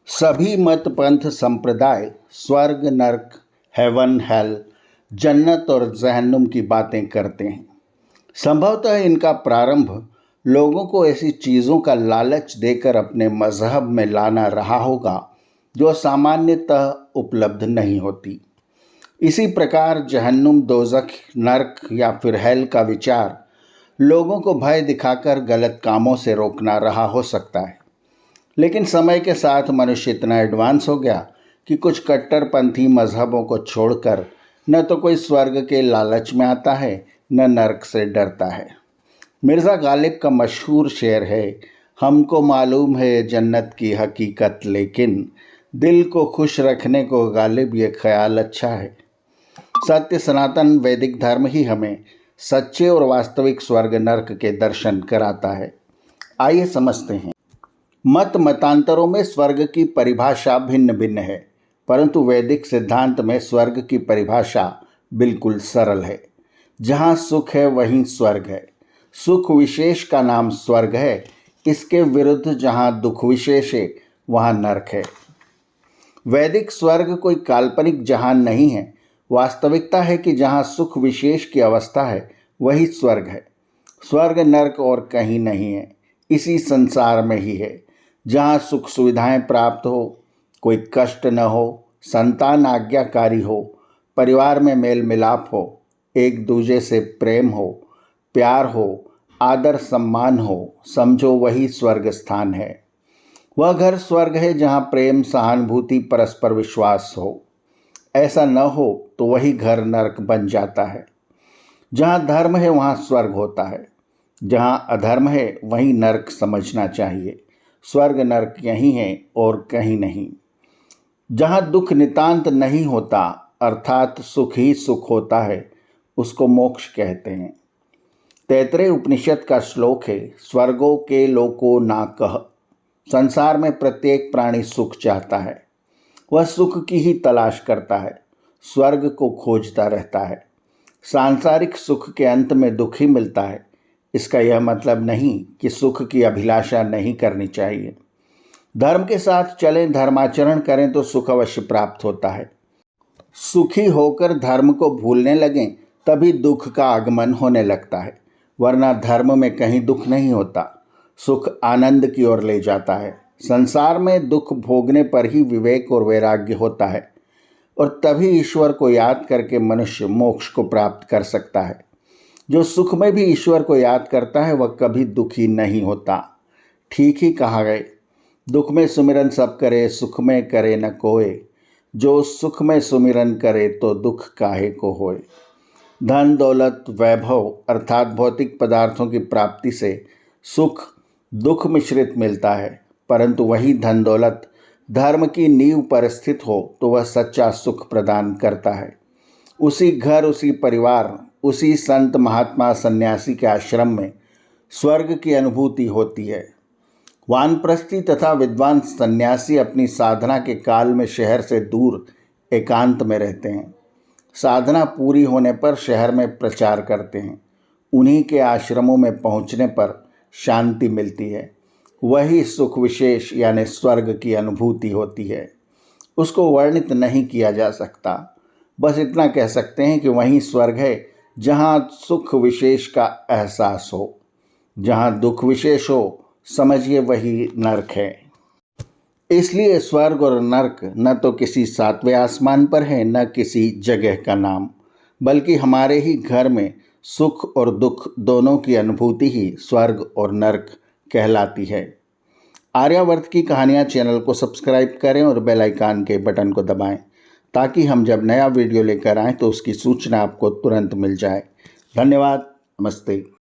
सभी मत पंथ संप्रदाय स्वर्ग नर्क, हेवन हेल, जन्नत और जहन्नुम की बातें करते हैं। संभवतः इनका प्रारंभ लोगों को ऐसी चीज़ों का लालच देकर अपने मजहब में लाना रहा होगा जो सामान्यतः उपलब्ध नहीं होती। इसी प्रकार जहन्नुम, दोजख, नर्क या फिर हेल का विचार लोगों को भय दिखाकर गलत कामों से रोकना रहा हो सकता है। लेकिन समय के साथ मनुष्य इतना एडवांस हो गया कि कुछ कट्टरपंथी मजहबों को छोड़कर न तो कोई स्वर्ग के लालच में आता है, न नर्क से डरता है। मिर्ज़ा गालिब का मशहूर शेर है, हमको मालूम है जन्नत की हकीकत, लेकिन दिल को खुश रखने को गालिब ये ख्याल अच्छा है। सत्य सनातन वैदिक धर्म ही हमें सच्चे और वास्तविक स्वर्ग नर्क के दर्शन कराता है। आइए समझते हैं। मतांतरों में स्वर्ग की परिभाषा भिन्न भिन्न है, परंतु वैदिक सिद्धांत में स्वर्ग की परिभाषा बिल्कुल सरल है। जहाँ सुख है वहीं स्वर्ग है। सुख विशेष का नाम स्वर्ग है, इसके विरुद्ध जहाँ दुख विशेष है वहाँ नरक है। वैदिक स्वर्ग कोई काल्पनिक जहान नहीं है, वास्तविकता है कि जहाँ सुख विशेष की अवस्था है वही स्वर्ग है। स्वर्ग नरक और कहीं नहीं है, इसी संसार में ही है। जहाँ सुख सुविधाएं प्राप्त हो, कोई कष्ट न हो, संतान आज्ञाकारी हो, परिवार में मेल मिलाप हो, एक दूसरे से प्रेम हो, प्यार हो, आदर सम्मान हो, समझो वही स्वर्ग स्थान है। वह घर स्वर्ग है जहाँ प्रेम, सहानुभूति, परस्पर विश्वास हो। ऐसा न हो तो वही घर नरक बन जाता है। जहाँ धर्म है वहाँ स्वर्ग होता है, जहाँ अधर्म है वहीं नरक समझना चाहिए। स्वर्ग नरक यहीं है और कहीं नहीं। जहाँ दुख नितांत नहीं होता, अर्थात सुख ही सुख होता है, उसको मोक्ष कहते हैं। तैत्रेय उपनिषद का श्लोक है, स्वर्गों के लोको ना कह। संसार में प्रत्येक प्राणी सुख चाहता है, वह सुख की ही तलाश करता है, स्वर्ग को खोजता रहता है। सांसारिक सुख के अंत में दुख ही मिलता है। इसका यह मतलब नहीं कि सुख की अभिलाषा नहीं करनी चाहिए। धर्म के साथ चलें, धर्माचरण करें तो सुख अवश्य प्राप्त होता है। सुखी होकर धर्म को भूलने लगें तभी दुख का आगमन होने लगता है, वरना धर्म में कहीं दुख नहीं होता। सुख आनंद की ओर ले जाता है। संसार में दुख भोगने पर ही विवेक और वैराग्य होता है, और तभी ईश्वर को याद करके मनुष्य मोक्ष को प्राप्त कर सकता है। जो सुख में भी ईश्वर को याद करता है वह कभी दुखी नहीं होता। ठीक ही कहा गए, दुख में सुमिरन सब करे, सुख में करे न कोय। जो सुख में सुमिरन करे तो दुख काहे को होए। धन दौलत वैभव अर्थात भौतिक पदार्थों की प्राप्ति से सुख दुख मिश्रित मिलता है, परंतु वही धन दौलत धर्म की नींव पर स्थित हो तो वह सच्चा सुख प्रदान करता है। उसी घर, उसी परिवार, उसी संत महात्मा सन्यासी के आश्रम में स्वर्ग की अनुभूति होती है। वानप्रस्थी तथा विद्वान सन्यासी अपनी साधना के काल में शहर से दूर एकांत में रहते हैं। साधना पूरी होने पर शहर में प्रचार करते हैं। उन्हीं के आश्रमों में पहुंचने पर शांति मिलती है। वही सुख विशेष यानी स्वर्ग की अनुभूति होती है। उसको वर्णित नहीं किया जा सकता। बस इतना कह सकते हैं कि वही स्वर्ग है जहाँ सुख विशेष का एहसास हो। जहाँ दुख विशेष हो, समझिए वही नरक है। इसलिए स्वर्ग और नरक न तो किसी सातवें आसमान पर है, न किसी जगह का नाम, बल्कि हमारे ही घर में सुख और दुख दोनों की अनुभूति ही स्वर्ग और नरक कहलाती है। आर्यावर्त की कहानियाँ चैनल को सब्सक्राइब करें और बेल आइकन के बटन को दबाएं, ताकि हम जब नया वीडियो लेकर आएँ तो उसकी सूचना आपको तुरंत मिल जाए। धन्यवाद। नमस्ते।